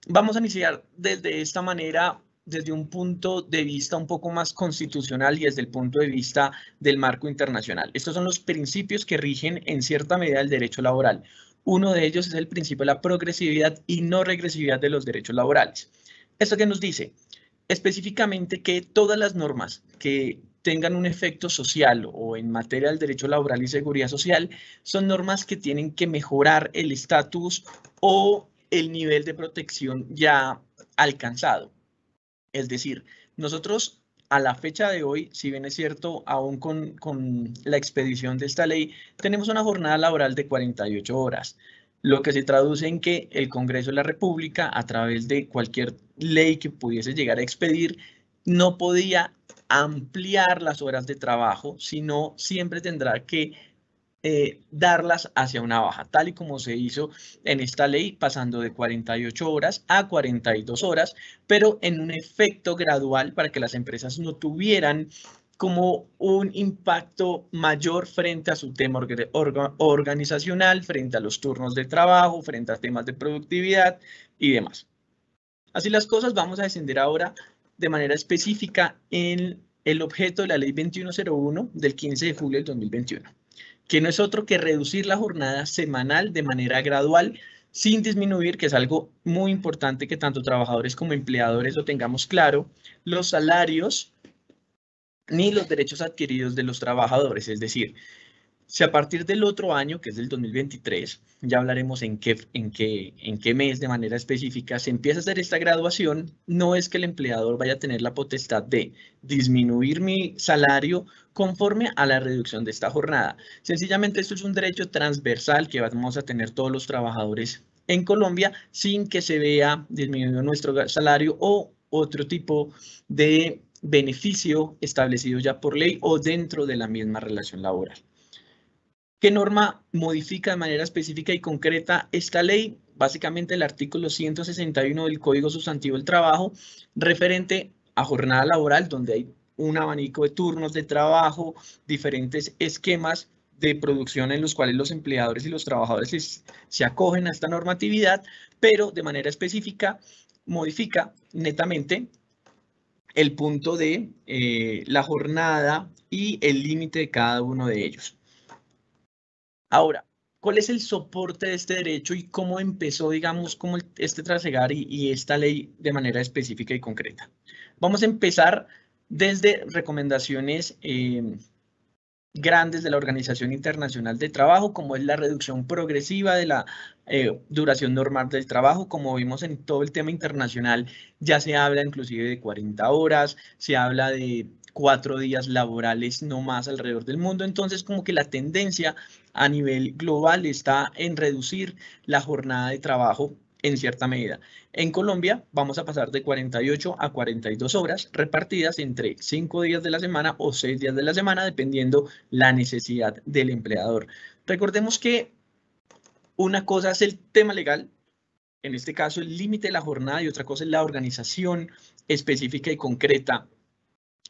Vamos a iniciar desde esta manera, desde un punto de vista un poco más constitucional y desde el punto de vista del marco internacional. Estos son los principios que rigen en cierta medida el derecho laboral. Uno de ellos es el principio de la progresividad y no regresividad de los derechos laborales. ¿Esto qué nos dice? Específicamente que todas las normas que tengan un efecto social o en materia del derecho laboral y seguridad social son normas que tienen que mejorar el estatus o el nivel de protección ya alcanzado. Es decir, nosotros a la fecha de hoy, si bien es cierto, aún con la expedición de esta ley, tenemos una jornada laboral de 48 horas, lo que se traduce en que el Congreso de la República, a través de cualquier ley que pudiese llegar a expedir, no podía ampliar las horas de trabajo, sino siempre tendrá que darlas hacia una baja, tal y como se hizo en esta ley, pasando de 48 horas a 42 horas, pero en un efecto gradual para que las empresas no tuvieran como un impacto mayor frente a su tema organizacional, frente a los turnos de trabajo, frente a temas de productividad y demás. Así las cosas, vamos a descender ahora de manera específica en el objeto de la ley 2101 del 15 de julio del 2021, que no es otro que reducir la jornada semanal de manera gradual sin disminuir, que es algo muy importante que tanto trabajadores como empleadores lo tengamos claro, los salarios ni los derechos adquiridos de los trabajadores. Es decir, si a partir del otro año, que es del 2023, ya hablaremos en qué mes de manera específica, se empieza a hacer esta graduación, no es que el empleador vaya a tener la potestad de disminuir mi salario conforme a la reducción de esta jornada. Sencillamente esto es un derecho transversal que vamos a tener todos los trabajadores en Colombia sin que se vea disminuido nuestro salario o otro tipo de beneficio establecido ya por ley o dentro de la misma relación laboral. ¿Qué norma modifica de manera específica y concreta esta ley? Básicamente el artículo 161 del Código Sustantivo del Trabajo, referente a jornada laboral, donde hay un abanico de turnos de trabajo, diferentes esquemas de producción en los cuales los empleadores y los trabajadores se acogen a esta normatividad, pero de manera específica modifica netamente el punto de la jornada y el límite de cada uno de ellos. Ahora, ¿cuál es el soporte de este derecho y cómo empezó, digamos, como este trasegar y esta ley de manera específica y concreta? Vamos a empezar desde recomendaciones grandes de la Organización Internacional de Trabajo, como es la reducción progresiva de la duración normal del trabajo. Como vimos en todo el tema internacional, ya se habla inclusive de 40 horas, se habla de 4 días laborales no más alrededor del mundo. Entonces, como que la tendencia a nivel global está en reducir la jornada de trabajo en cierta medida. En Colombia vamos a pasar de 48 a 42 horas repartidas entre 5 días de la semana o 6 días de la semana, dependiendo la necesidad del empleador. Recordemos que una cosa es el tema legal, en este caso el límite de la jornada, y otra cosa es la organización específica y concreta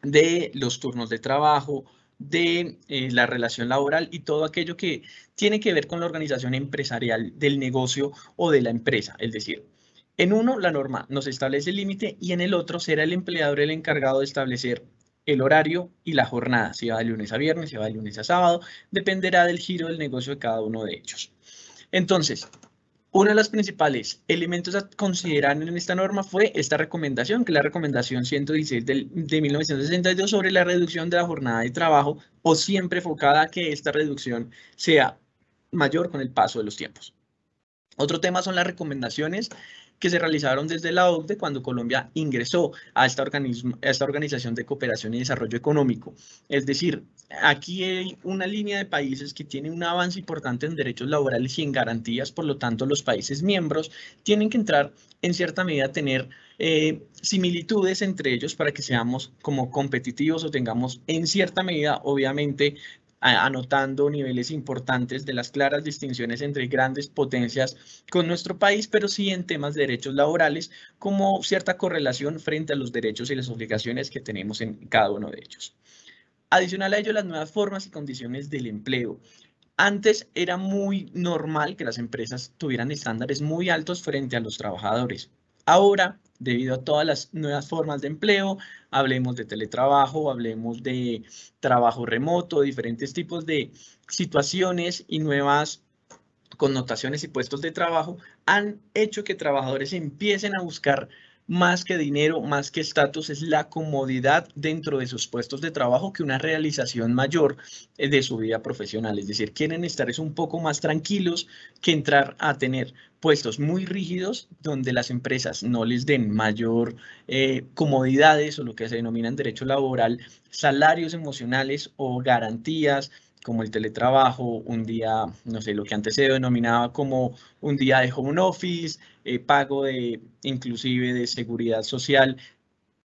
de los turnos de trabajo, de la relación laboral y todo aquello que tiene que ver con la organización empresarial del negocio o de la empresa. Es decir, en uno la norma nos establece el límite y en el otro será el empleador el encargado de establecer el horario y la jornada, si va de lunes a viernes, si va de lunes a sábado, dependerá del giro del negocio de cada uno de ellos. Entonces, uno de los principales elementos a considerar en esta norma fue esta recomendación, que es la recomendación 116 de 1962 sobre la reducción de la jornada de trabajo, o siempre enfocada a que esta reducción sea mayor con el paso de los tiempos. Otro tema son las recomendaciones que se realizaron desde la OCDE cuando Colombia ingresó a esta Organización de Cooperación y Desarrollo Económico. Es decir, aquí hay una línea de países que tienen un avance importante en derechos laborales y en garantías, por lo tanto los países miembros tienen que entrar en cierta medida a tener similitudes entre ellos para que seamos como competitivos o tengamos en cierta medida, obviamente, anotando niveles importantes de las claras distinciones entre grandes potencias con nuestro país, pero sí en temas de derechos laborales, como cierta correlación frente a los derechos y las obligaciones que tenemos en cada uno de ellos. Adicional a ello, las nuevas formas y condiciones del empleo. Antes era muy normal que las empresas tuvieran estándares muy altos frente a los trabajadores. Ahora, debido a todas las nuevas formas de empleo, hablemos de teletrabajo, hablemos de trabajo remoto, diferentes tipos de situaciones y nuevas connotaciones y puestos de trabajo han hecho que trabajadores empiecen a buscar más que dinero, más que estatus, es la comodidad dentro de sus puestos de trabajo que una realización mayor de su vida profesional. Es decir, quieren estar es un poco más tranquilos que entrar a tener puestos muy rígidos donde las empresas no les den mayor comodidades o lo que se denomina en derecho laboral, salarios emocionales o garantías como el teletrabajo, un día, no sé, lo que antes se denominaba como un día de home office, pago de inclusive de seguridad social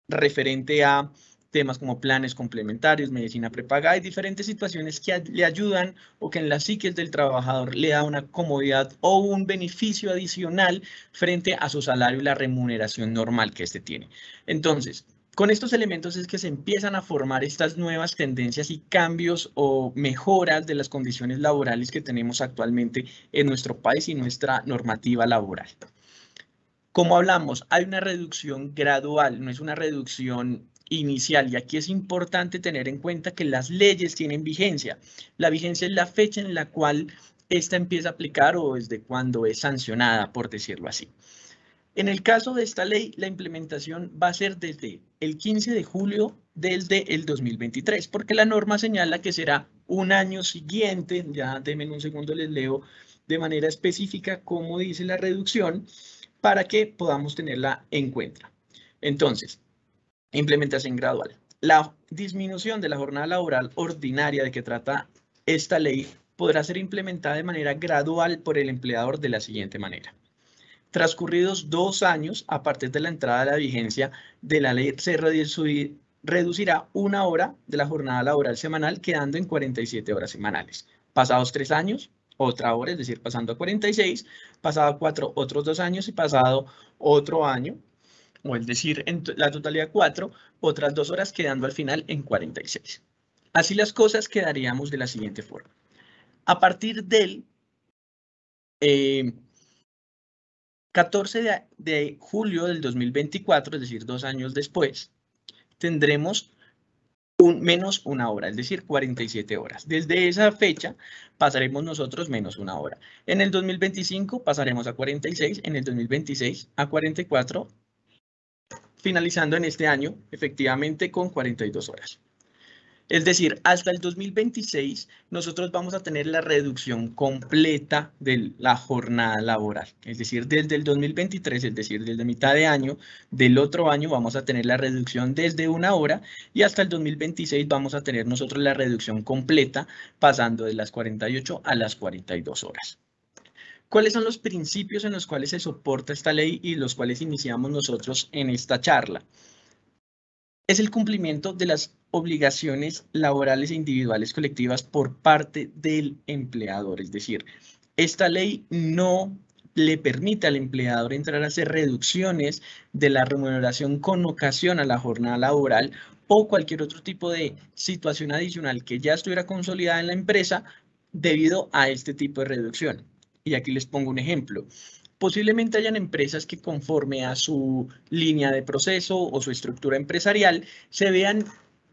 referente a temas como planes complementarios, medicina prepaga, hay diferentes situaciones que le ayudan o que en la psiquis del trabajador le da una comodidad o un beneficio adicional frente a su salario y la remuneración normal que éste tiene. Entonces, con estos elementos es que se empiezan a formar estas nuevas tendencias y cambios o mejoras de las condiciones laborales que tenemos actualmente en nuestro país y nuestra normativa laboral. Como hablamos, hay una reducción gradual, no es una reducción inicial, y aquí es importante tener en cuenta que las leyes tienen vigencia. La vigencia es la fecha en la cual esta empieza a aplicar o desde cuando es sancionada, por decirlo así. En el caso de esta ley, la implementación va a ser desde el 15 de julio desde el 2023, porque la norma señala que será un año siguiente, ya denme un segundo, les leo de manera específica cómo dice la reducción, para que podamos tenerla en cuenta. Entonces, implementación gradual. La disminución de la jornada laboral ordinaria de que trata esta ley podrá ser implementada de manera gradual por el empleador de la siguiente manera. Transcurridos 2 años a partir de la entrada de la vigencia de la ley, se reducirá 1 hora de la jornada laboral semanal, quedando en 47 horas semanales. Pasados 3 años, otra hora, es decir, pasando a 46, pasado 4, otros 2 años y pasado otro año, o es decir, en la totalidad 4, otras 2 horas, quedando al final en 46. Así las cosas quedaríamos de la siguiente forma. A partir del 14 de julio del 2024, es decir, 2 años después, tendremos menos 1 hora, es decir, 47 horas. Desde esa fecha pasaremos nosotros menos 1 hora. En el 2025 pasaremos a 46, en el 2026 a 44, finalizando en este año efectivamente con 42 horas. Es decir, hasta el 2026 nosotros vamos a tener la reducción completa de la jornada laboral. Es decir, desde el 2023, es decir, desde mitad de año del otro año vamos a tener la reducción desde 1 hora y hasta el 2026 vamos a tener nosotros la reducción completa pasando de las 48 a las 42 horas. ¿Cuáles son los principios en los cuales se soporta esta ley y los cuales iniciamos nosotros en esta charla? Es el cumplimiento de las obligaciones laborales e individuales colectivas por parte del empleador. Es decir, esta ley no le permite al empleador entrar a hacer reducciones de la remuneración con ocasión a la jornada laboral o cualquier otro tipo de situación adicional que ya estuviera consolidada en la empresa debido a este tipo de reducción. Y aquí les pongo un ejemplo. Posiblemente hayan empresas que conforme a su línea de proceso o su estructura empresarial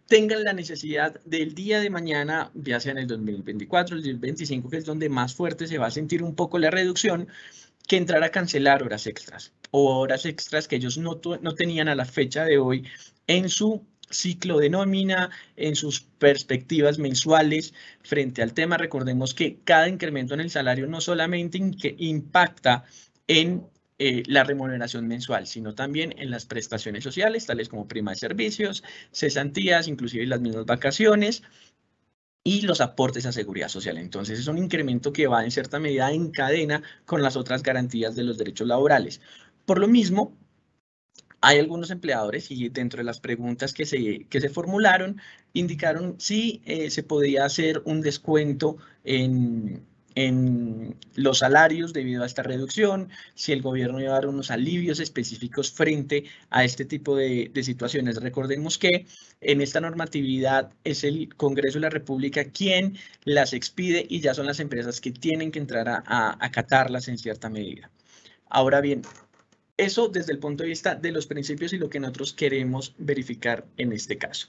tengan la necesidad del día de mañana, ya sea en el 2024, el 2025, que es donde más fuerte se va a sentir un poco la reducción, que entrar a cancelar horas extras o horas extras que ellos no tenían a la fecha de hoy en su ciclo de nómina, en sus perspectivas mensuales frente al tema. Recordemos que cada incremento en el salario no solamente impacta en la remuneración mensual, sino también en las prestaciones sociales, tales como prima de servicios, cesantías, inclusive las mismas vacaciones y los aportes a seguridad social. Entonces, es un incremento que va en cierta medida en cadena con las otras garantías de los derechos laborales. Por lo mismo, hay algunos empleadores y dentro de las preguntas que se formularon, indicaron si se podía hacer un descuento en los salarios debido a esta reducción, si el gobierno iba a dar unos alivios específicos frente a este tipo de situaciones. Recordemos que en esta normatividad es el Congreso de la República quien las expide y ya son las empresas que tienen que entrar a acatarlas en cierta medida. Ahora bien, Eso desde el punto de vista de los principios y lo que nosotros queremos verificar en este caso.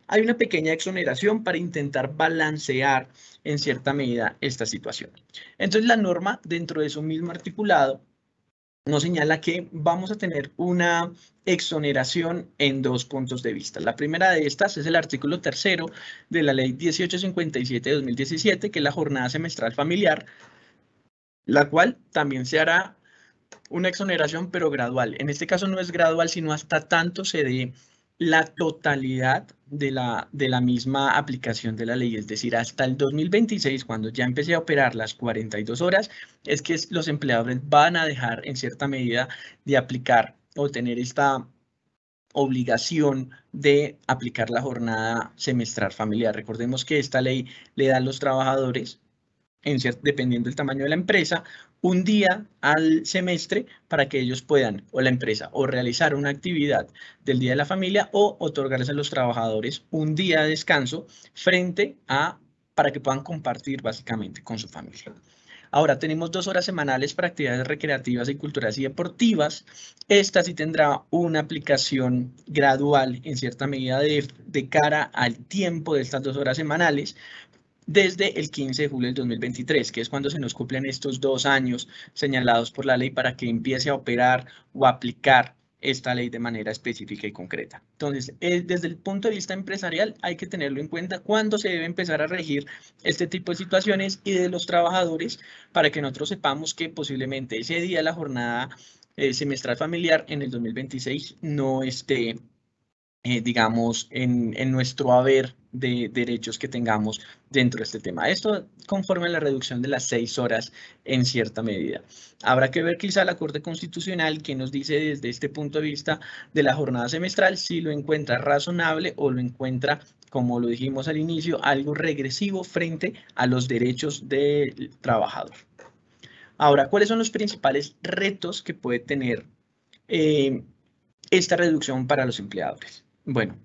Hay una pequeña exoneración para intentar balancear en cierta medida esta situación. Entonces, la norma dentro de su mismo articulado nos señala que vamos a tener una exoneración en dos puntos de vista. La primera de estas es el artículo 3º de la Ley 1857 de 2017, que es la jornada semestral familiar, la cual también se hará una exoneración, pero gradual. En este caso no es gradual, sino hasta tanto se dé la totalidad de la misma aplicación de la ley. Es decir, hasta el 2026, cuando ya empecé a operar las 42 horas, es que los empleadores van a dejar en cierta medida de aplicar o tener esta obligación de aplicar la jornada semestral familiar. Recordemos que esta ley le da a los trabajadores, dependiendo del tamaño de la empresa, un día al semestre para que ellos puedan, o la empresa, o realizar una actividad del Día de la Familia o otorgarles a los trabajadores un día de descanso para que puedan compartir básicamente con su familia. Ahora, tenemos 2 horas semanales para actividades recreativas y culturales y deportivas. Esta sí tendrá una aplicación gradual en cierta medida de cara al tiempo de estas 2 horas semanales, desde el 15 de julio del 2023, que es cuando se nos cumplen estos 2 años señalados por la ley para que empiece a operar o a aplicar esta ley de manera específica y concreta. Entonces, desde el punto de vista empresarial, hay que tenerlo en cuenta cuándo se debe empezar a regir este tipo de situaciones, y de los trabajadores, para que nosotros sepamos que posiblemente ese día de la jornada semestral familiar en el 2026 no esté digamos, en nuestro haber de derechos que tengamos dentro de este tema. Esto conforme a la reducción de las 6 horas en cierta medida. Habrá que ver quizá la Corte Constitucional que nos dice desde este punto de vista de la jornada semestral si lo encuentra razonable o lo encuentra, como lo dijimos al inicio, algo regresivo frente a los derechos del trabajador. Ahora, ¿cuáles son los principales retos que puede tener esta reducción para los empleadores? Bueno,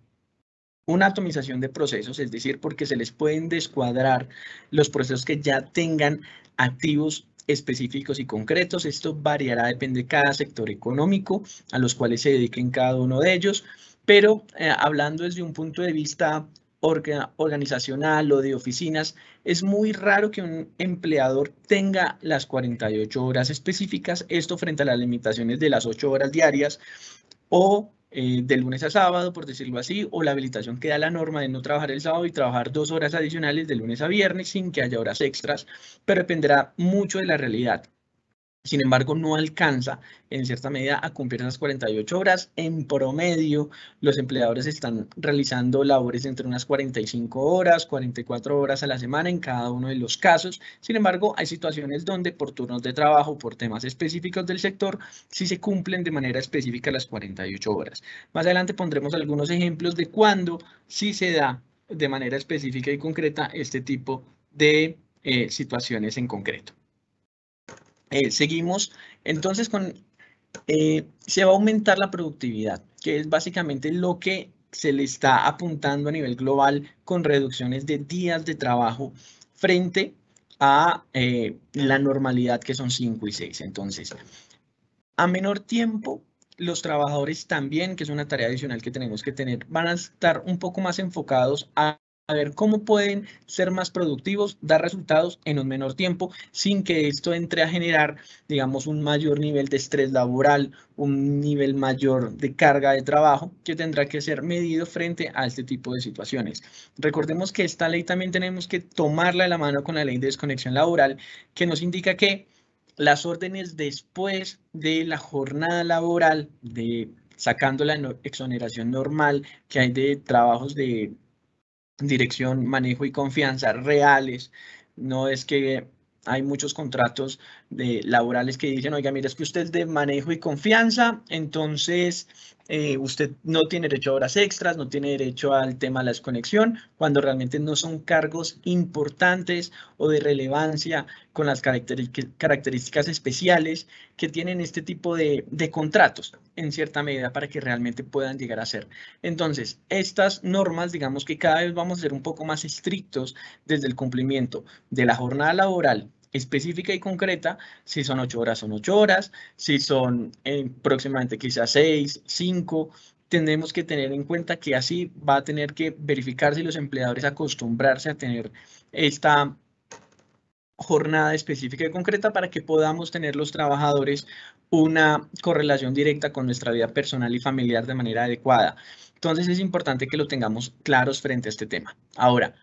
una atomización de procesos, es decir, porque se les pueden descuadrar los procesos que ya tengan activos específicos y concretos. Esto variará, depende de cada sector económico a los cuales se dediquen cada uno de ellos, pero hablando desde un punto de vista organizacional o de oficinas, es muy raro que un empleador tenga las 48 horas específicas, esto frente a las limitaciones de las 8 horas diarias o de lunes a sábado, por decirlo así, o la habilitación que da la norma de no trabajar el sábado y trabajar 2 horas adicionales de lunes a viernes sin que haya horas extras, pero dependerá mucho de la realidad. Sin embargo, no alcanza en cierta medida a cumplir esas 48 horas. En promedio, los empleadores están realizando labores entre unas 45 horas, 44 horas a la semana en cada uno de los casos. Sin embargo, hay situaciones donde por turnos de trabajo, por temas específicos del sector, sí se cumplen de manera específica las 48 horas. Más adelante pondremos algunos ejemplos de cuándo sí se da de manera específica y concreta este tipo de situaciones en concreto. Seguimos entonces se va a aumentar la productividad, que es básicamente lo que se le está apuntando a nivel global con reducciones de días de trabajo frente a la normalidad, que son 5 y 6. Entonces, a menor tiempo, los trabajadores también, que es una tarea adicional que tenemos que tener, van a estar un poco más enfocados a ver cómo pueden ser más productivos, dar resultados en un menor tiempo, sin que esto entre a generar, digamos, un mayor nivel de estrés laboral, un nivel mayor de carga de trabajo, que tendrá que ser medido frente a este tipo de situaciones. Recordemos que esta ley también tenemos que tomarla de la mano con la ley de desconexión laboral, que nos indica que las órdenes después de la jornada laboral, sacando la exoneración normal que hay de trabajos de dirección, manejo y confianza reales. No es que hay muchos contratos laborales que dicen, oiga, mira, es que usted es de manejo y confianza, entonces usted no tiene derecho a horas extras, no tiene derecho al tema de la desconexión, cuando realmente no son cargos importantes o de relevancia con las características especiales que tienen este tipo de contratos, en cierta medida, para que realmente puedan llegar a ser. Entonces, estas normas, digamos que cada vez vamos a ser un poco más estrictos desde el cumplimiento de la jornada laboral específica y concreta. Si son 8 horas, son 8 horas. Si son próximamente quizás 6, 5. Tenemos que tener en cuenta que así va a tener que verificarse y los empleadores acostumbrarse a tener esta jornada específica y concreta para que podamos tener los trabajadores una correlación directa con nuestra vida personal y familiar de manera adecuada. Entonces es importante que lo tengamos claros frente a este tema. Ahora,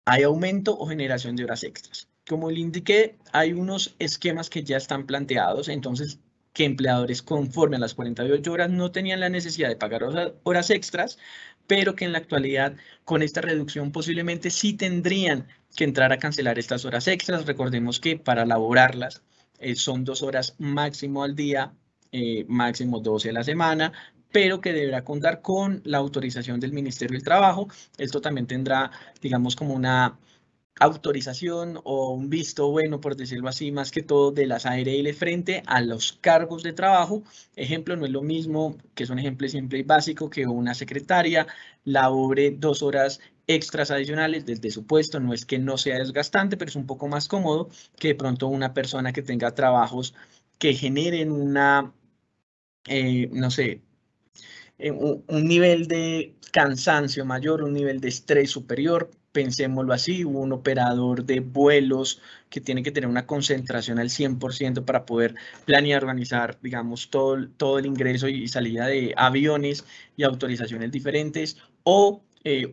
¿hay aumento o generación de horas extras? Como le indiqué, hay unos esquemas que ya están planteados, entonces que empleadores conforme a las 48 horas no tenían la necesidad de pagar horas extras, pero que en la actualidad con esta reducción posiblemente sí tendrían que entrar a cancelar estas horas extras. Recordemos que para laborarlas son 2 horas máximo al día, máximo 12 a la semana, pero que deberá contar con la autorización del Ministerio del Trabajo. Esto también tendrá, digamos, como una autorización o un visto bueno, por decirlo así, más que todo de las ARL frente a los cargos de trabajo. Ejemplo, no es lo mismo, que es un ejemplo simple y básico, que una secretaria labore 2 horas extras adicionales desde su puesto. No es que no sea desgastante, pero es un poco más cómodo que de pronto una persona que tenga trabajos que generen una, no sé, un nivel de cansancio mayor, un nivel de estrés superior. Pensémoslo así, un operador de vuelos que tiene que tener una concentración al 100% para poder planear, organizar, digamos, todo el ingreso y salida de aviones y autorizaciones diferentes, o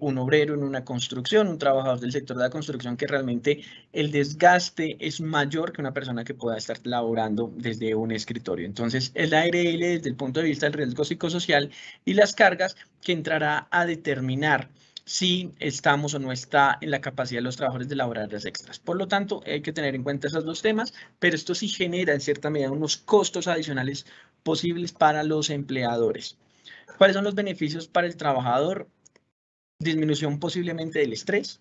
un obrero en una construcción, un trabajador del sector de la construcción, que realmente el desgaste es mayor que una persona que pueda estar laborando desde un escritorio. Entonces, el ARL, desde el punto de vista del riesgo psicosocial y las cargas, que entrará a determinar si estamos o no está en la capacidad de los trabajadores de elaborar horas extras. Por lo tanto, hay que tener en cuenta esos dos temas, pero esto sí genera en cierta medida unos costos adicionales posibles para los empleadores. ¿Cuáles son los beneficios para el trabajador? Disminución posiblemente del estrés,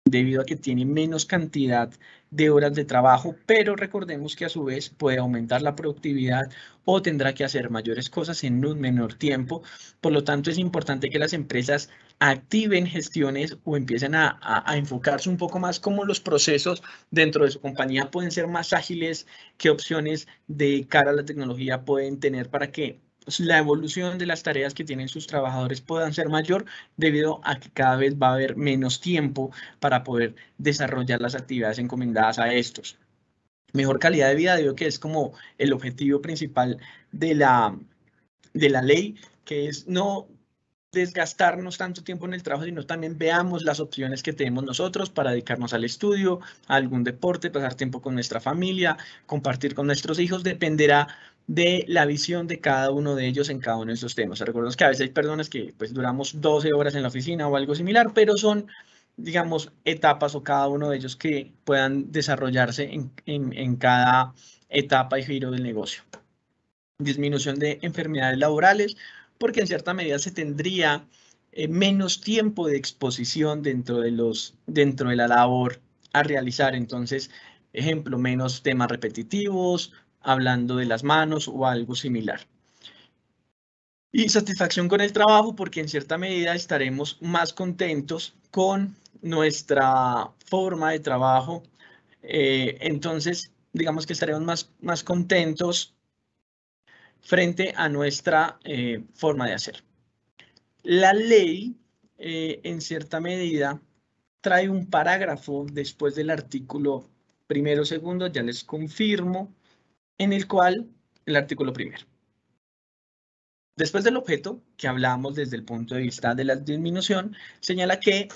debido a que tiene menos cantidad de horas de trabajo, pero recordemos que a su vez puede aumentar la productividad o tendrá que hacer mayores cosas en un menor tiempo. Por lo tanto, es importante que las empresas activen gestiones o empiecen a enfocarse un poco más cómo los procesos dentro de su compañía pueden ser más ágiles, qué opciones de cara a la tecnología pueden tener para que la evolución de las tareas que tienen sus trabajadores puedan ser mayor, debido a que cada vez va a haber menos tiempo para poder desarrollar las actividades encomendadas a estos. Mejor calidad de vida, debido a que es como el objetivo principal de la ley, que es no desgastarnos tanto tiempo en el trabajo, sino también veamos las opciones que tenemos nosotros para dedicarnos al estudio, a algún deporte, pasar tiempo con nuestra familia, compartir con nuestros hijos. Dependerá de la visión de cada uno de ellos en cada uno de estos temas. Recordemos que a veces hay personas que pues duramos 12 horas en la oficina o algo similar, pero son, digamos, etapas o cada uno de ellos que puedan desarrollarse en cada etapa y giro del negocio. Disminución de enfermedades laborales, porque en cierta medida se tendría menos tiempo de exposición dentro de la labor a realizar. Entonces, ejemplo, menos temas repetitivos, hablando de las manos o algo similar. Y satisfacción con el trabajo, porque en cierta medida estaremos más contentos con nuestra forma de trabajo. Entonces, digamos que estaremos más contentos frente a nuestra forma de hacer. La ley, en cierta medida, trae un parágrafo después del artículo primero, segundo, ya les confirmo, en el cual el artículo primero. Después del objeto, que hablamos desde el punto de vista de la disminución, señala que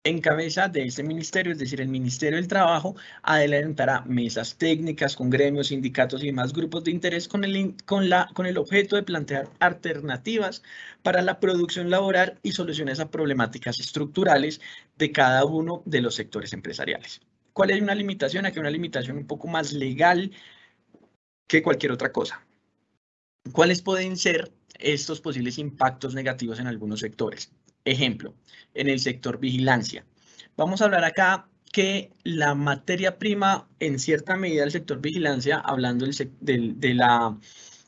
en cabeza de este ministerio, es decir, el Ministerio del Trabajo, adelantará mesas técnicas con gremios, sindicatos y demás grupos de interés con el objeto de plantear alternativas para la producción laboral y soluciones a problemáticas estructurales de cada uno de los sectores empresariales. ¿Cuál es una limitación? Aquí una limitación un poco más legal que cualquier otra cosa. ¿Cuáles pueden ser estos posibles impactos negativos en algunos sectores? Ejemplo, en el sector vigilancia. Vamos a hablar acá que la materia prima, en cierta medida, del sector vigilancia, hablando de la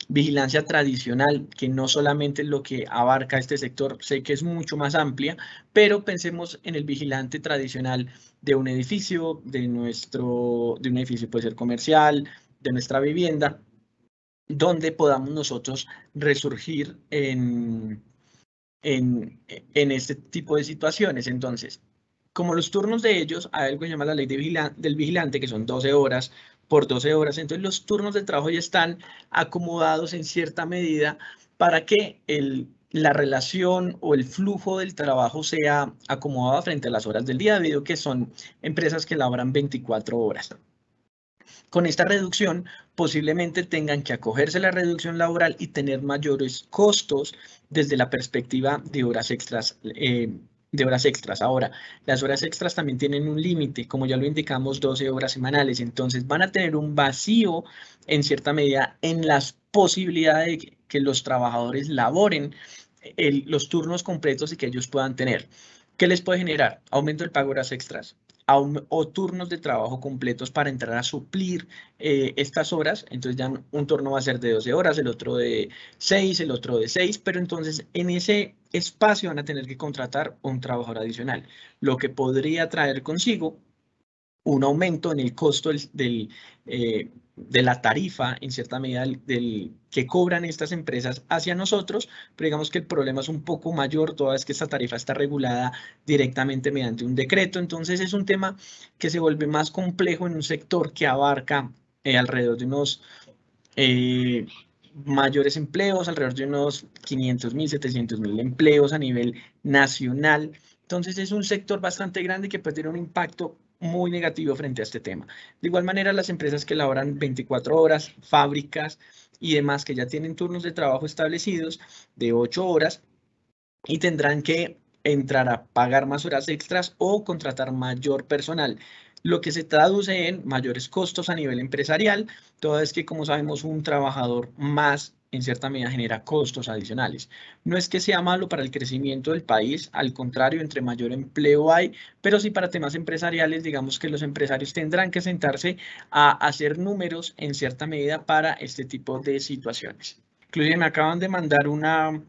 vigilancia tradicional, que no solamente lo que abarca este sector, sé que es mucho más amplia, pero pensemos en el vigilante tradicional de un edificio, de un edificio puede ser comercial, de nuestra vivienda, donde podamos nosotros resurgir en este tipo de situaciones. Entonces, como los turnos de ellos, hay algo que se llama la ley del vigilante, que son 12 horas por 12 horas. Entonces, los turnos de trabajo ya están acomodados en cierta medida para que la relación o el flujo del trabajo sea acomodado frente a las horas del día, debido a que son empresas que laboran 24 horas. Con esta reducción, posiblemente tengan que acogerse a la reducción laboral y tener mayores costos desde la perspectiva de horas extras. Ahora, las horas extras también tienen un límite, como ya lo indicamos, 12 horas semanales. Entonces, van a tener un vacío en cierta medida en las posibilidades de que los trabajadores laboren los turnos completos y que ellos puedan tener. ¿Qué les puede generar? Aumento del pago de horas extras o turnos de trabajo completos para entrar a suplir estas horas. Entonces ya un turno va a ser de 12 horas, el otro de 6, el otro de 6, pero entonces en ese espacio van a tener que contratar un trabajador adicional, lo que podría traer consigo un aumento en el costo de la tarifa, en cierta medida, que cobran estas empresas hacia nosotros, pero digamos que el problema es un poco mayor, toda vez que esta tarifa está regulada directamente mediante un decreto. Entonces es un tema que se vuelve más complejo en un sector que abarca alrededor de unos eh, mayores empleos, alrededor de unos 500.000, 700.000 empleos a nivel nacional. Entonces es un sector bastante grande que puede tener un impacto muy negativo frente a este tema. De igual manera, las empresas que laboran 24 horas, fábricas y demás que ya tienen turnos de trabajo establecidos de 8 horas y tendrán que entrar a pagar más horas extras o contratar mayor personal, lo que se traduce en mayores costos a nivel empresarial, toda vez que, como sabemos, un trabajador más en cierta medida genera costos adicionales. No es que sea malo para el crecimiento del país, al contrario, entre mayor empleo hay, pero sí para temas empresariales, digamos que los empresarios tendrán que sentarse a hacer números en cierta medida para este tipo de situaciones. Inclusive me acaban de mandar una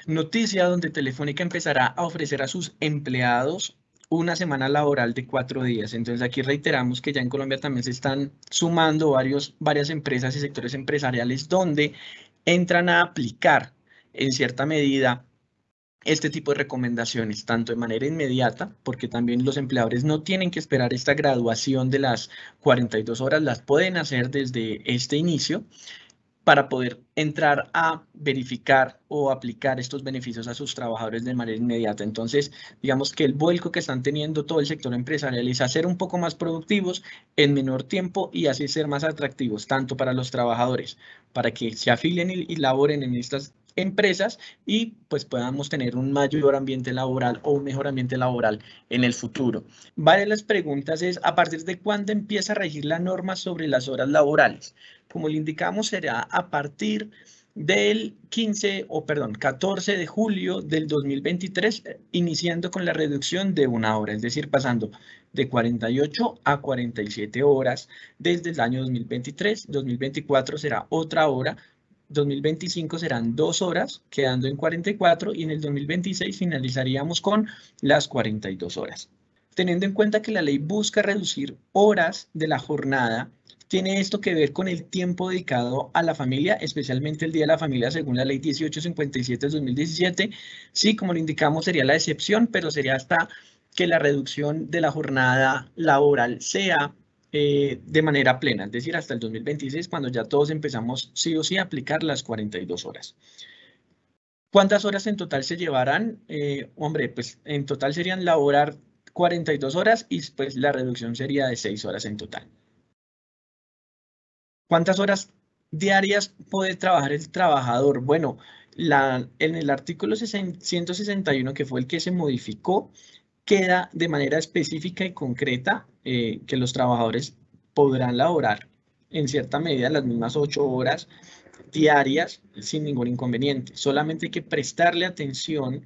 noticia donde Telefónica empezará a ofrecer a sus empleados una semana laboral de 4 días. Entonces aquí reiteramos que ya en Colombia también se están sumando varias empresas y sectores empresariales donde entran a aplicar en cierta medida este tipo de recomendaciones, tanto de manera inmediata, porque también los empleadores no tienen que esperar esta graduación de las 42 horas, las pueden hacer desde este inicio para poder entrar a verificar o aplicar estos beneficios a sus trabajadores de manera inmediata. Entonces, digamos que el vuelco que están teniendo todo el sector empresarial es hacer un poco más productivos en menor tiempo y así ser más atractivos, tanto para los trabajadores, para que se afilien y laboren en estas empresas y pues podamos tener un mayor ambiente laboral o un mejor ambiente laboral en el futuro. Varias de las preguntas es, ¿a partir de cuándo empieza a regir la norma sobre las horas laborales? Como le indicamos, será a partir del 14 de julio del 2023, iniciando con la reducción de 1 hora, es decir, pasando de 48 a 47 horas desde el año 2023. 2024 será otra hora. 2025 serán 2 horas, quedando en 44, y en el 2026 finalizaríamos con las 42 horas. Teniendo en cuenta que la ley busca reducir horas de la jornada, tiene esto que ver con el tiempo dedicado a la familia, especialmente el Día de la Familia, según la ley 1857 de 2017. Sí, como lo indicamos, sería la excepción, pero sería hasta que la reducción de la jornada laboral sea de manera plena, es decir, hasta el 2026, cuando ya todos empezamos sí o sí a aplicar las 42 horas. ¿Cuántas horas en total se llevarán? Hombre, pues en total serían laborar 42 horas y pues la reducción sería de 6 horas en total. ¿Cuántas horas diarias puede trabajar el trabajador? Bueno, en el artículo 161, que fue el que se modificó, queda de manera específica y concreta que los trabajadores podrán laborar en cierta medida las mismas 8 horas diarias sin ningún inconveniente. Solamente hay que prestarle atención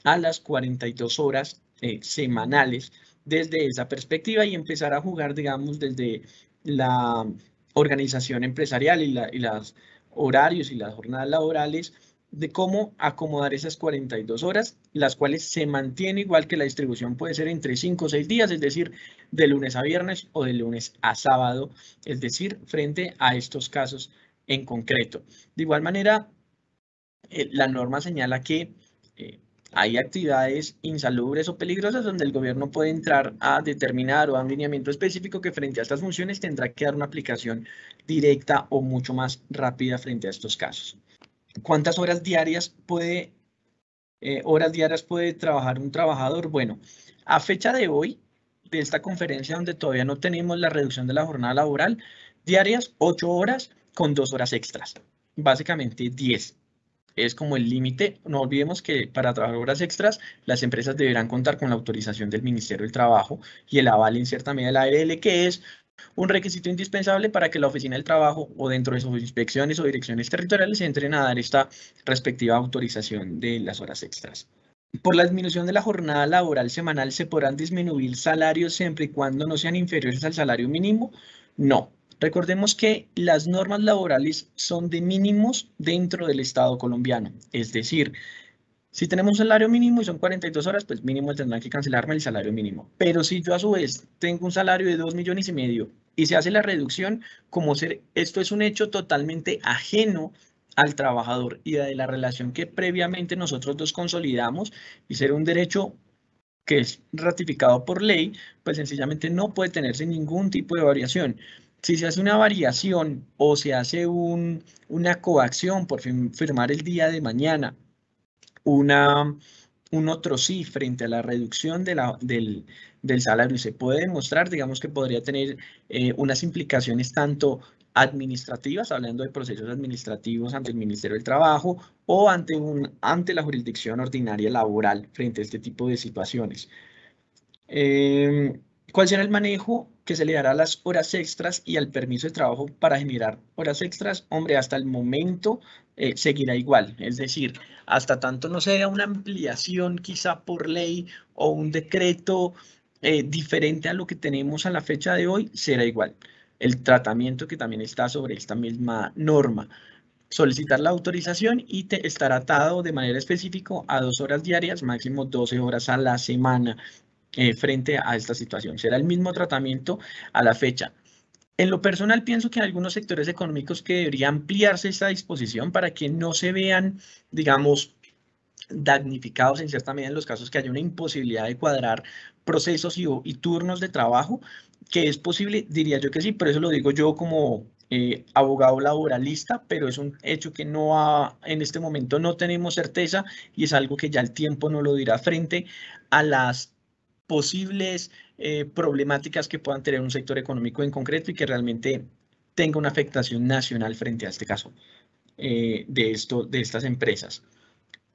a las 42 horas semanales desde esa perspectiva y empezar a jugar, digamos, desde la organización empresarial y los horarios y las jornadas laborales, de cómo acomodar esas 42 horas, las cuales se mantiene igual, que la distribución puede ser entre 5 o 6 días, es decir, de lunes a viernes o de lunes a sábado, es decir, frente a estos casos en concreto. De igual manera, la norma señala que hay actividades insalubres o peligrosas donde el gobierno puede entrar a determinar o a un lineamiento específico que frente a estas funciones tendrá que dar una aplicación directa o mucho más rápida frente a estos casos. ¿Cuántas horas diarias puede trabajar un trabajador? Bueno, a fecha de hoy, de esta conferencia donde todavía no tenemos la reducción de la jornada laboral, diarias 8 horas con 2 horas extras, básicamente 10. Es como el límite. No olvidemos que para trabajar horas extras, las empresas deberán contar con la autorización del Ministerio del Trabajo y el aval en cierta medida de la ARL, que es un requisito indispensable para que la Oficina del Trabajo o dentro de sus inspecciones o direcciones territoriales entren a dar esta respectiva autorización de las horas extras. Por la disminución de la jornada laboral semanal, ¿se podrán disminuir salarios siempre y cuando no sean inferiores al salario mínimo? No. Recordemos que las normas laborales son de mínimos dentro del Estado colombiano. Es decir, si tenemos un salario mínimo y son 42 horas, pues mínimo tendrán que cancelarme el salario mínimo. Pero si yo a su vez tengo un salario de 2,5 millones y se hace la reducción, esto es un hecho totalmente ajeno al trabajador y de la relación que previamente nosotros dos consolidamos, y ser un derecho que es ratificado por ley, pues sencillamente no puede tenerse ningún tipo de variación. Si se hace una variación o se hace una coacción por firmar el día de mañana un otro sí frente a la reducción del salario, y se puede demostrar, digamos que podría tener unas implicaciones tanto administrativas, hablando de procesos administrativos ante el Ministerio del Trabajo o ante la jurisdicción ordinaria laboral frente a este tipo de situaciones. ¿Cuál será el manejo que se le dará a las horas extras y al permiso de trabajo para generar horas extras? Hombre, hasta el momento seguirá igual, es decir, hasta tanto no sea una ampliación quizá por ley o un decreto diferente a lo que tenemos a la fecha de hoy, será igual. El tratamiento que también está sobre esta misma norma. Solicitar la autorización y estar atado de manera específica a 2 horas diarias, máximo 12 horas a la semana. Frente a esta situación. Será el mismo tratamiento a la fecha. En lo personal, pienso que hay algunos sectores económicos que debería ampliarse esta disposición para que no se vean, digamos, damnificados en cierta medida en los casos que haya una imposibilidad de cuadrar procesos y turnos de trabajo, que es posible, diría yo que sí, pero eso lo digo yo como abogado laboralista, pero es un hecho que en este momento no tenemos certeza, y es algo que ya el tiempo nos lo dirá frente a las posibles problemáticas que puedan tener un sector económico en concreto y que realmente tenga una afectación nacional frente a este caso de estas empresas.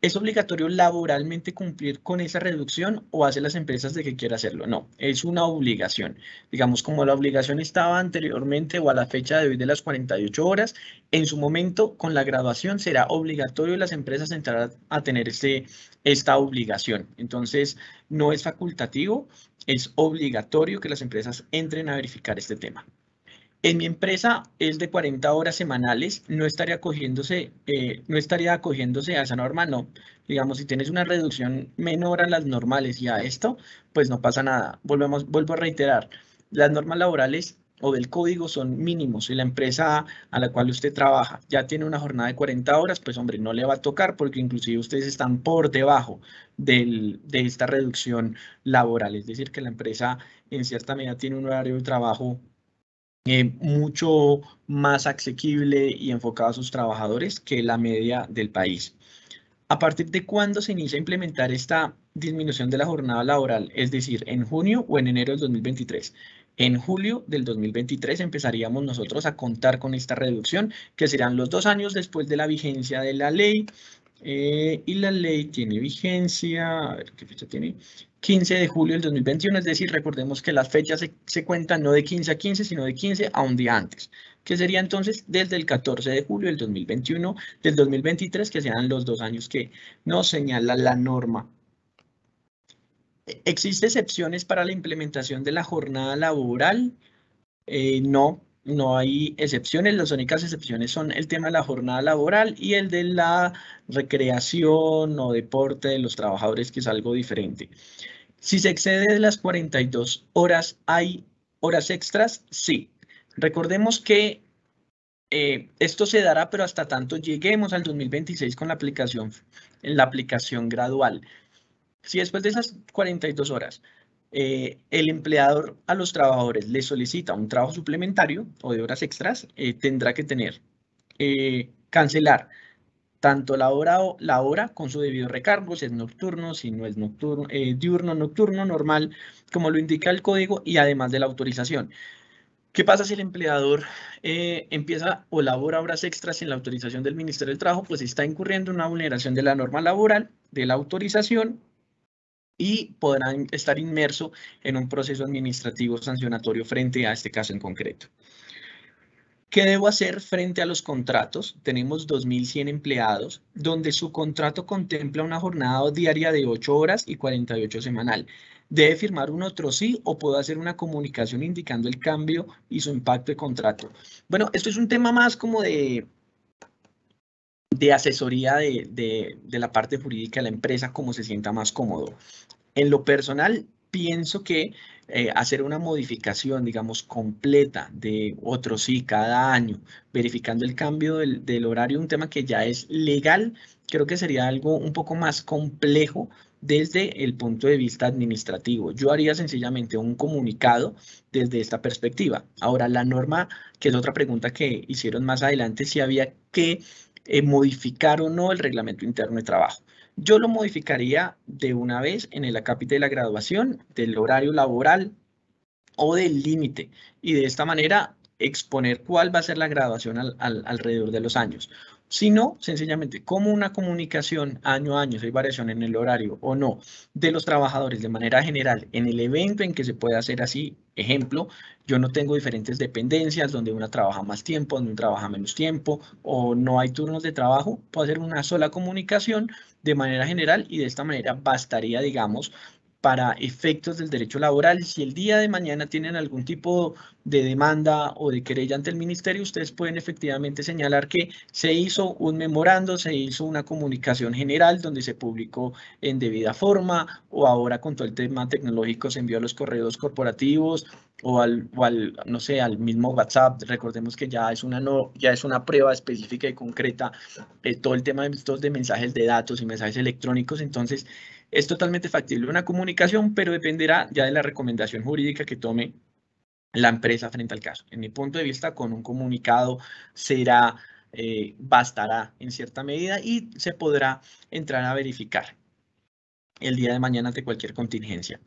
¿Es obligatorio laboralmente cumplir con esa reducción o hace las empresas de que quiera hacerlo? No, es una obligación. Digamos, como la obligación estaba anteriormente o a la fecha de hoy de las 48 horas, en su momento con la graduación será obligatorio las empresas entrar a tener esta obligación. Entonces, no es facultativo, es obligatorio que las empresas entren a verificar este tema. En mi empresa es de 40 horas semanales, no estaría acogiéndose a esa norma, no. Digamos, si tienes una reducción menor a las normales y a esto, pues no pasa nada. Vuelvo a reiterar, las normas laborales o del código son mínimos. Si la empresa a la cual usted trabaja ya tiene una jornada de 40 horas, pues hombre, no le va a tocar porque inclusive ustedes están por debajo de esta reducción laboral. Es decir, que la empresa en cierta medida tiene un horario de trabajo mucho más asequible y enfocado a sus trabajadores que la media del país. ¿A partir de cuándo se inicia a implementar esta disminución de la jornada laboral? Es decir, ¿en junio o en enero del 2023? En julio del 2023 empezaríamos nosotros a contar con esta reducción, que serán los 2 años después de la vigencia de la ley. Y la ley tiene vigencia, a ver qué fecha tiene, 15 de julio del 2021, es decir, recordemos que las fechas se cuentan no de 15 a 15, sino de 15 a un día antes, que sería entonces desde el 14 de julio del 2021, del 2023, que sean los 2 años que nos señala la norma. ¿Existen excepciones para la implementación de la jornada laboral? No. no hay excepciones, las únicas excepciones son el tema de la jornada laboral y el de la recreación o deporte de los trabajadores, que es algo diferente. Si se excede de las 42 horas, ¿hay horas extras? Sí. Recordemos que esto se dará, pero hasta tanto lleguemos al 2026 con la aplicación gradual. Si después de esas 42 horas el empleador a los trabajadores les solicita un trabajo suplementario o de horas extras, tendrá que cancelar tanto la hora con su debido recargo, si es nocturno, si no es nocturno, diurno, nocturno, normal, como lo indica el código, y además de la autorización. ¿Qué pasa si el empleador empieza o labora horas extras sin la autorización del Ministerio del Trabajo? Pues está incurriendo en una vulneración de la norma laboral, de la autorización, y podrá estar inmerso en un proceso administrativo sancionatorio frente a este caso en concreto. ¿Qué debo hacer frente a los contratos? Tenemos 2.100 empleados, donde su contrato contempla una jornada diaria de 8 horas y 48 semanal. ¿Debe firmar un otro sí o puedo hacer una comunicación indicando el cambio y su impacto de contrato? Bueno, esto es un tema más como de asesoría de la parte jurídica de la empresa, como se sienta más cómodo. En lo personal, pienso que hacer una modificación, digamos, completa de otro sí cada año, verificando el cambio del horario, un tema que ya es legal, creo que sería algo un poco más complejo desde el punto de vista administrativo. Yo haría sencillamente un comunicado desde esta perspectiva. Ahora, la norma, que es otra pregunta que hicieron más adelante, si había que modificar o no el reglamento interno de trabajo. Yo lo modificaría de una vez en el acápite de la graduación, del horario laboral o del límite, y de esta manera exponer cuál va a ser la graduación alrededor de los años. Si no, sencillamente, como una comunicación año a año, si hay variación en el horario o no, de los trabajadores de manera general, en el evento en que se pueda hacer así, ejemplo, yo no tengo diferentes dependencias donde una trabaja más tiempo, donde una trabaja menos tiempo, o no hay turnos de trabajo, puedo hacer una sola comunicación de manera general y de esta manera bastaría, digamos, para efectos del derecho laboral. Si el día de mañana tienen algún tipo de demanda o de querella ante el ministerio, ustedes pueden efectivamente señalar que se hizo un memorando, se hizo una comunicación general donde se publicó en debida forma, o ahora con todo el tema tecnológico se envió a los correos corporativos no sé, al mismo WhatsApp. Recordemos que ya es ya es una prueba específica y concreta todo el tema de estos de mensajes de datos y mensajes electrónicos. Entonces, es totalmente factible una comunicación, pero dependerá ya de la recomendación jurídica que tome la empresa frente al caso. En mi punto de vista, con un comunicado bastará en cierta medida y se podrá entrar a verificar el día de mañana ante cualquier contingencia.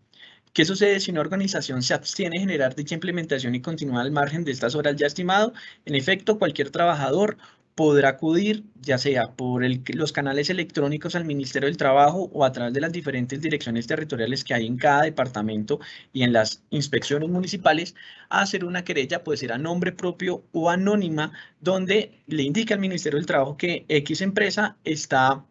¿Qué sucede si una organización se abstiene de generar dicha implementación y continúa al margen de estas horas ya estimado? En efecto, cualquier trabajador podrá acudir, ya sea por los canales electrónicos al Ministerio del Trabajo o a través de las diferentes direcciones territoriales que hay en cada departamento y en las inspecciones municipales, a hacer una querella, puede ser a nombre propio o anónima, donde le indica al Ministerio del Trabajo que X empresa está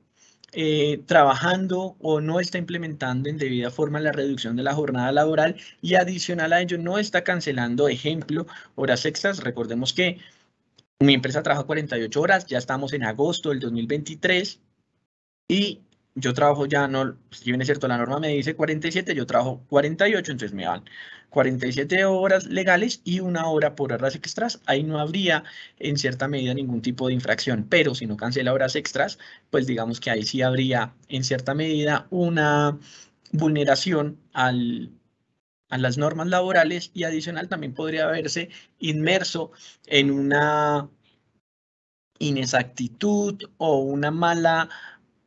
trabajando o no está implementando en debida forma la reducción de la jornada laboral, y adicional a ello no está cancelando, ejemplo, horas extras. Recordemos que mi empresa trabaja 48 horas, ya estamos en agosto del 2023 y yo trabajo ya, no, si bien es cierto, la norma me dice 47, yo trabajo 48, entonces me van 47 horas legales y una hora por horas extras. Ahí no habría en cierta medida ningún tipo de infracción, pero si no cancela horas extras, pues digamos que ahí sí habría en cierta medida una vulneración a las normas laborales, y adicional también podría haberse inmerso en una inexactitud o un mal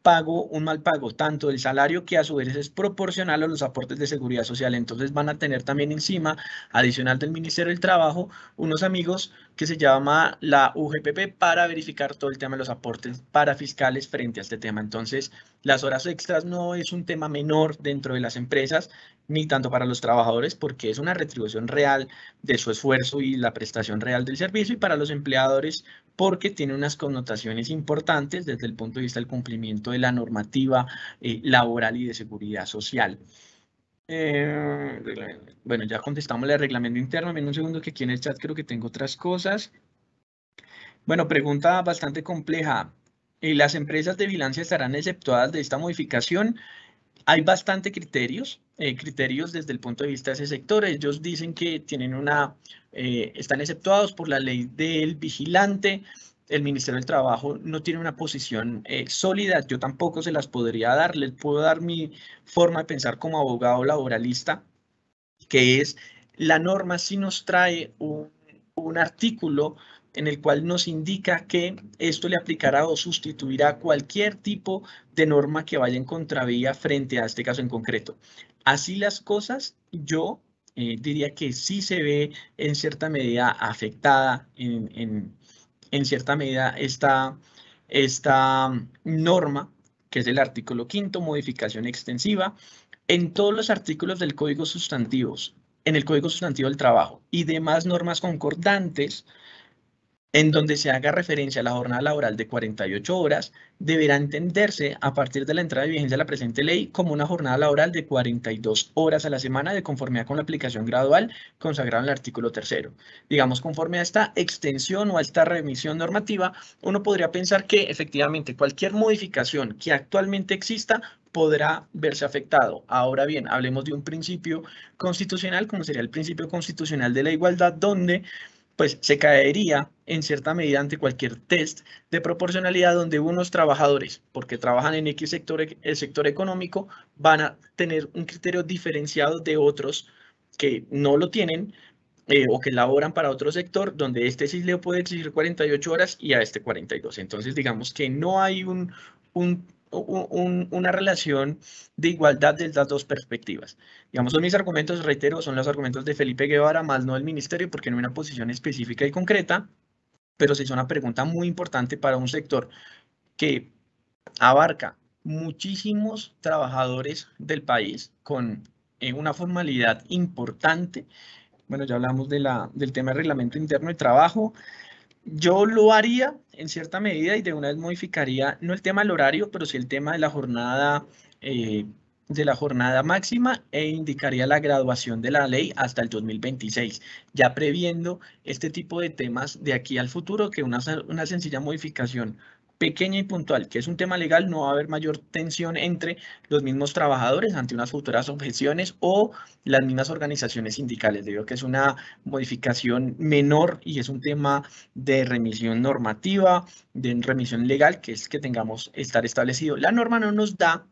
pago, tanto del salario, que a su vez es proporcional a los aportes de seguridad social. Entonces van a tener también encima, adicional del Ministerio del Trabajo, unos amigos que se llama la UGPP para verificar todo el tema de los aportes para fiscales frente a este tema. Entonces, las horas extras no es un tema menor dentro de las empresas, ni tanto para los trabajadores, porque es una retribución real de su esfuerzo y la prestación real del servicio, y para los empleadores, porque tiene unas connotaciones importantes desde el punto de vista del cumplimiento de la normativa laboral y de seguridad social. Bueno, ya contestamos el reglamento interno. En un segundo que aquí en el chat creo que tengo otras cosas. Bueno, pregunta bastante compleja. ¿Las empresas de vigilancia estarán exceptuadas de esta modificación? Hay bastante criterios desde el punto de vista de ese sector. Ellos dicen que están exceptuados por la ley del vigilante. El Ministerio del Trabajo no tiene una posición sólida. Yo tampoco se las podría dar. Les puedo dar mi forma de pensar como abogado laboralista, que es la norma sí nos trae un artículo en el cual nos indica que esto le aplicará o sustituirá cualquier tipo de norma que vaya en contravía frente a este caso en concreto. Así las cosas, yo diría que sí se ve en cierta medida afectada, en cierta medida esta norma, que es el artículo 5º, modificación extensiva, en todos los artículos del Código Sustantivos, en el Código Sustantivo del Trabajo y demás normas concordantes en donde se haga referencia a la jornada laboral de 48 horas, deberá entenderse a partir de la entrada de vigencia de la presente ley como una jornada laboral de 42 horas a la semana de conformidad con la aplicación gradual consagrada en el artículo 3º. Digamos, conforme a esta extensión o a esta remisión normativa, uno podría pensar que efectivamente cualquier modificación que actualmente exista podrá verse afectado. Ahora bien, hablemos de un principio constitucional, como sería el principio constitucional de la igualdad, donde pues se caería en cierta medida ante cualquier test de proporcionalidad donde unos trabajadores, porque trabajan en X sector, el sector económico, van a tener un criterio diferenciado de otros que no lo tienen o que laboran para otro sector, donde este sí le puede exigir 48 horas y a este 42. Entonces, digamos que no hay una relación de igualdad de las dos perspectivas. Digamos, son mis argumentos, reitero, son los argumentos de Felipe Guevara, más no del ministerio, porque no hay una posición específica y concreta, pero sí es una pregunta muy importante para un sector que abarca muchísimos trabajadores del país con una formalidad importante. Bueno, ya hablamos del tema del reglamento interno de trabajo. Yo lo haría en cierta medida y de una vez modificaría, no el tema del horario, pero sí el tema eh, de la jornada máxima e indicaría la graduación de la ley hasta el 2026, ya previendo este tipo de temas de aquí al futuro, que una sencilla modificación pequeña y puntual, que es un tema legal, no va a haber mayor tensión entre los mismos trabajadores ante unas futuras objeciones o las mismas organizaciones sindicales, debido a que es una modificación menor y es un tema de remisión normativa, de remisión legal, que es que tengamos estar establecido. La norma no nos da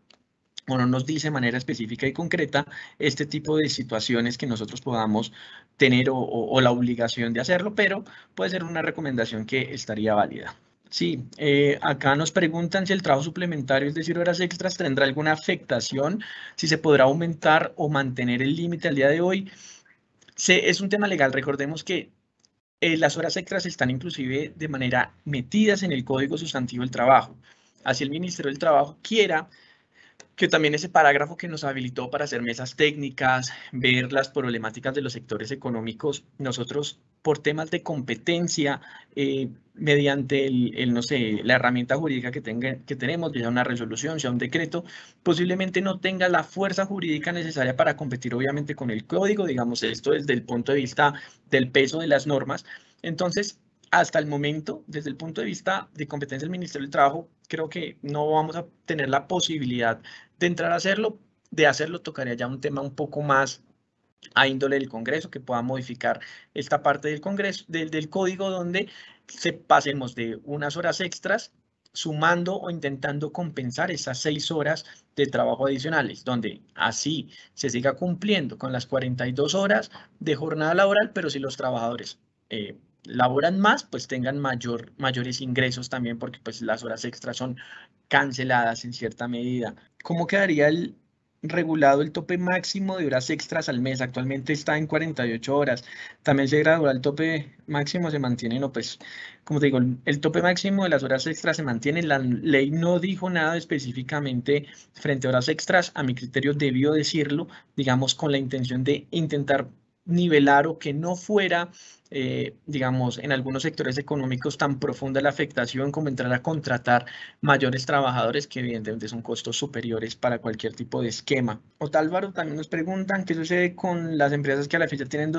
o no nos dice de manera específica y concreta este tipo de situaciones que nosotros podamos tener o la obligación de hacerlo, pero puede ser una recomendación que estaría válida. Sí, acá nos preguntan si el trabajo suplementario, es decir, horas extras, tendrá alguna afectación, si se podrá aumentar o mantener el límite al día de hoy. Es un tema legal, recordemos que las horas extras están inclusive de manera metidas en el Código Sustantivo del Trabajo. Así el Ministerio del Trabajo quiera que también ese parágrafo que nos habilitó para hacer mesas técnicas, ver las problemáticas de los sectores económicos, nosotros por temas de competencia, mediante no sé, la herramienta jurídica que tenemos, ya sea una resolución, sea un decreto, posiblemente no tenga la fuerza jurídica necesaria para competir obviamente con el código, digamos esto desde el punto de vista del peso de las normas. Entonces, hasta el momento, desde el punto de vista de competencia del Ministerio del Trabajo, creo que no vamos a tener la posibilidad de entrar a hacerlo. De hacerlo tocaría ya un tema un poco más a índole del Congreso, que pueda modificar esta parte del Congreso, del código, donde pasemos de unas horas extras sumando o intentando compensar esas 6 horas de trabajo adicionales, donde así se siga cumpliendo con las 42 horas de jornada laboral, pero si los trabajadores laboran más, pues tengan mayores ingresos también, porque pues las horas extras son canceladas en cierta medida. ¿Cómo quedaría regulado el tope máximo de horas extras al mes? Actualmente está en 48 horas. También se gradúa el tope máximo, se mantiene, no, pues, como te digo, el tope máximo de las horas extras se mantiene. La ley no dijo nada específicamente frente a horas extras. A mi criterio debió decirlo, digamos, con la intención de intentar nivelar o que no fuera digamos, en algunos sectores económicos tan profunda la afectación como entrar a contratar mayores trabajadores que evidentemente son costos superiores para cualquier tipo de esquema. Otálvaro también nos preguntan qué sucede con las empresas que a la fecha tienen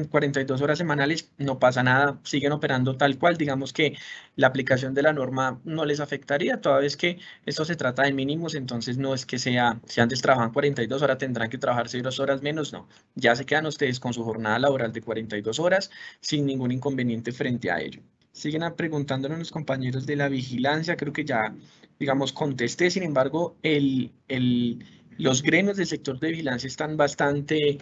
42 horas semanales. No pasa nada, siguen operando tal cual. Digamos que la aplicación de la norma no les afectaría, toda vez que esto se trata de mínimos, entonces no es que sea, si antes trabajan 42 horas, tendrán que trabajar 6 horas menos, no. Ya se quedan ustedes con su jornada laboral de 42 horas sin ningún inconveniente frente a ello. Siguen preguntándonos los compañeros de la vigilancia, creo que ya, digamos, contesté, sin embargo, los gremios del sector de vigilancia están bastante,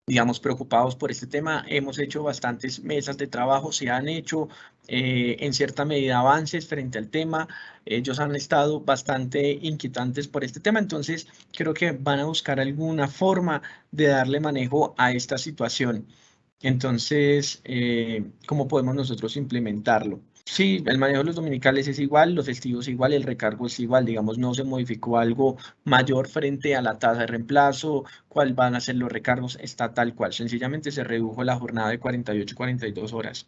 digamos, preocupados por este tema. Hemos hecho bastantes mesas de trabajo, se han hecho en cierta medida avances frente al tema. Ellos han estado bastante inquietantes por este tema, entonces creo que van a buscar alguna forma de darle manejo a esta situación. Entonces, ¿cómo podemos nosotros implementarlo? Sí, el manejo de los dominicales es igual, los festivos igual, el recargo es igual, digamos, no se modificó algo mayor frente a la tasa de reemplazo, cuál van a ser los recargos, está tal cual, sencillamente se redujo la jornada de 48 y 42 horas.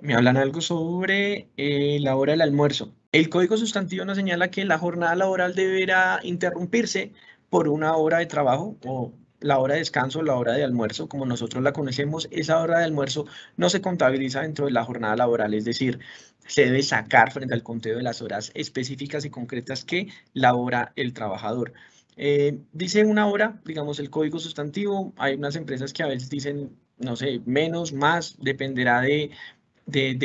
Me hablan algo sobre la hora del almuerzo. El código sustantivo nos señala que la jornada laboral deberá interrumpirse por una hora de trabajo o la hora de descanso, la hora de almuerzo, como nosotros la conocemos. Esa hora de almuerzo no se contabiliza dentro de la jornada laboral, es decir, se debe sacar frente al conteo de las horas específicas y concretas que labora el trabajador. Dice una hora, digamos, el código sustantivo. Hay unas empresas que a veces dicen, no sé, menos, más, dependerá de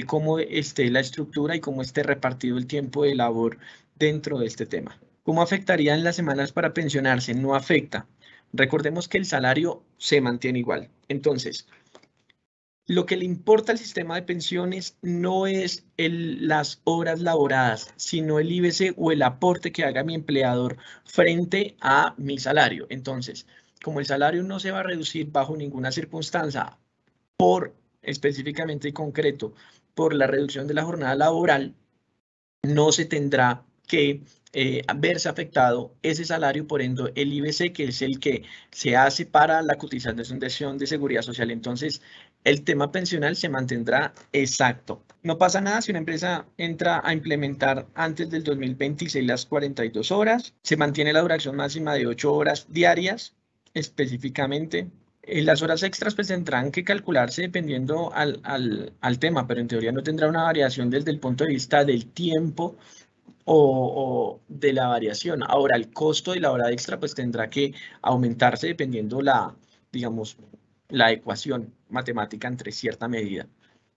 cómo esté la estructura y cómo esté repartido el tiempo de labor dentro de este tema. ¿Cómo afectarían las semanas para pensionarse? No afecta. Recordemos que el salario se mantiene igual. Entonces, lo que le importa al sistema de pensiones no es las horas laboradas, sino el IBC o el aporte que haga mi empleador frente a mi salario. Entonces, como el salario no se va a reducir bajo ninguna circunstancia por específicamente y concreto por la reducción de la jornada laboral, no se tendrá que verse afectado ese salario, por ende el IBC, que es el que se hace para la cotización de seguridad social. Entonces, el tema pensional se mantendrá exacto. No pasa nada si una empresa entra a implementar antes del 2026 las 42 horas, se mantiene la duración máxima de 8 horas diarias específicamente. Las horas extras pues tendrán que calcularse dependiendo al tema, pero en teoría no tendrá una variación desde el punto de vista del tiempo o de la variación. Ahora, el costo de la hora extra pues tendrá que aumentarse dependiendo digamos, la ecuación matemática entre cierta medida.